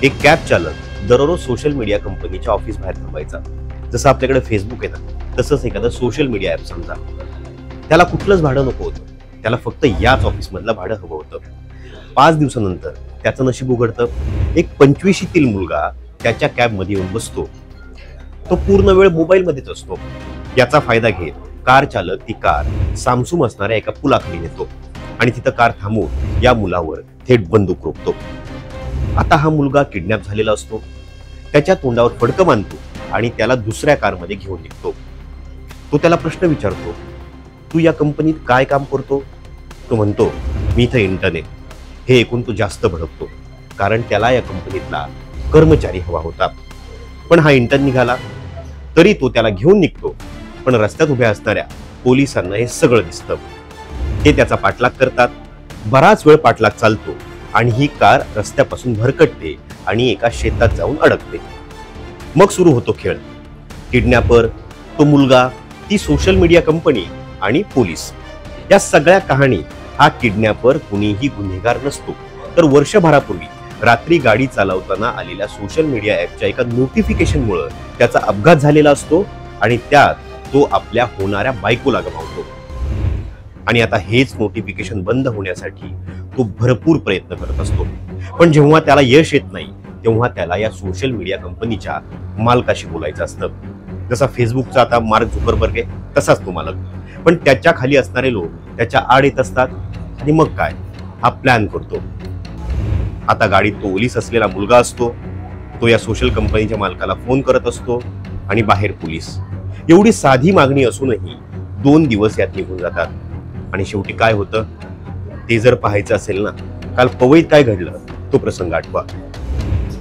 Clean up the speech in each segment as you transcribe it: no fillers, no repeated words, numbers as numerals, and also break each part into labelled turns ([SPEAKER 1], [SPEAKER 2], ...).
[SPEAKER 1] एक कॅब चालक दररोज सोशल मीडिया कंपनीच्या ऑफिस बाहेर थांबायचा. जसं आपल्याकडे फेसबुक आहे ना, तसंच एखादं सोशल मीडिया ऍप समजा. त्याला कुठलंच भाडं नको होतं, त्याला फक्त याच ऑफिसमधलं भाडं हवं होतं. 5 दिवसानंतर त्याचं नशीब उघडतं. एक 25शीतील मुलगा त्याच्या कॅबमध्ये येऊन बसतो. तो पूर्ण वेळ मोबाईलमध्येच असतो. याचा फायदा घेत कार चालक ती कार सामसूम असणाऱ्या एका पुलाखाली नेतो आणि तिथं कार थांबवून या मुलावर थेट बंदूक रोखतो. आता हा मुलगा किडनॅप झालेला असतो. त्याच्या तोंडावर फडकं बांधतो आणि त्याला दुसऱ्या कारमध्ये घेऊन निघतो. तो त्याला प्रश्न विचारतो, तू या कंपनीत काय काम करतो? तो म्हणतो, मी इथं इंटर्न आहे. हे ऐकून तो जास्त भडकतो, कारण त्याला या कंपनीतला कर्मचारी हवा होता. पण हा इंटर्न निघाला. तरी तो त्याला घेऊन निघतो. पण रस्त्यात उभ्या असणाऱ्या पोलिसांना हे सगळं दिसतं. ते त्याचा पाठलाग करतात. बराच वेळ पाठलाग चालतो आणि ही कार रस्त्यापासून भरकटते आणि एका शेतात जाऊन अडकते. मग सुरू होतो खेळ. किडनॅपर, तो मुलगा, ती सोशल मीडिया कंपनी आणि पोलीस. या सगळ्या कहाणीत हा किडनॅपर कुणीही गुन्हेगार नसतो, तर वर्षभरापूर्वी रात्री गाडी चालवताना आलेल्या सोशल मीडिया ऍपच्या एका नोटिफिकेशनमुळे त्याचा अपघात झालेला असतो आणि त्यात तो आपल्या होणाऱ्या बायकोला गमावतो. आणि आता हेच नोटिफिकेशन बंद होण्यासाठी तो भरपूर प्रयत्न करत असतो. पण जेव्हा त्याला यश येत नाही, तेव्हा त्याला या सोशल मीडिया कंपनीच्या मालकाशी बोलायचं असतं. जसा फेसबुकचा आता मार्क झुकरबर्ग आहे, तसाच तो मालक. पण त्याच्या खाली असणारे लोक त्याच्या आड येत असतात. आणि मग काय, हा प्लॅन करतो. आता गाडीत तो ओलीस असलेला मुलगा असतो. तो या सोशल कंपनीच्या मालकाला फोन करत असतो आणि बाहेर पोलीस. एवढी साधी मागणी असूनही 2 दिवस यात निघून जातात. आणि शेवटी काय होतं ते जर पाहायचं असेल ना, काल पवईत काय घडलं तो प्रसंग आठवा.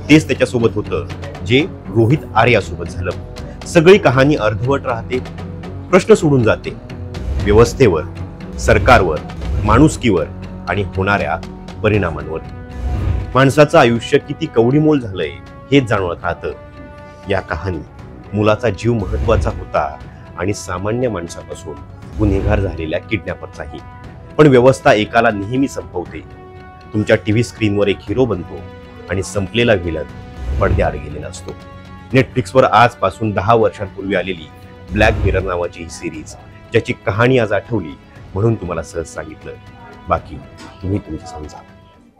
[SPEAKER 1] तेच त्याच्यासोबत होतं जे रोहित आर्यासोबत झालं. सगळी कहाणी अर्धवट राहते. प्रश्न सोडून जाते व्यवस्थेवर, सरकारवर, माणुसकीवर आणि होणाऱ्या परिणामांवर. माणसाचं आयुष्य किती कवडीमोल झालंय हेच जाणवत राहतं. या कहाणीत मुलाचा जीव महत्वाचा होता आणि सामान्य माणसापासून गुन्हेगार झालेल्या किडनॅपरचाही. पण व्यवस्था एकाला नेहमी संपवते. तुमच्या टीव्ही स्क्रीनवर एक हिरो बनतो आणि संपलेला विलन पडद्याआड गेलेला असतो. नेटफ्लिक्सवर आजपासून 10 वर्षांपूर्वी आलेली ब्लॅक मिरर नावाची ही सिरीज, ज्याची कहाणी आज आठवली म्हणून तुम्हाला सहज सांगितलं. बाकी तुम्ही तुमचं समजा.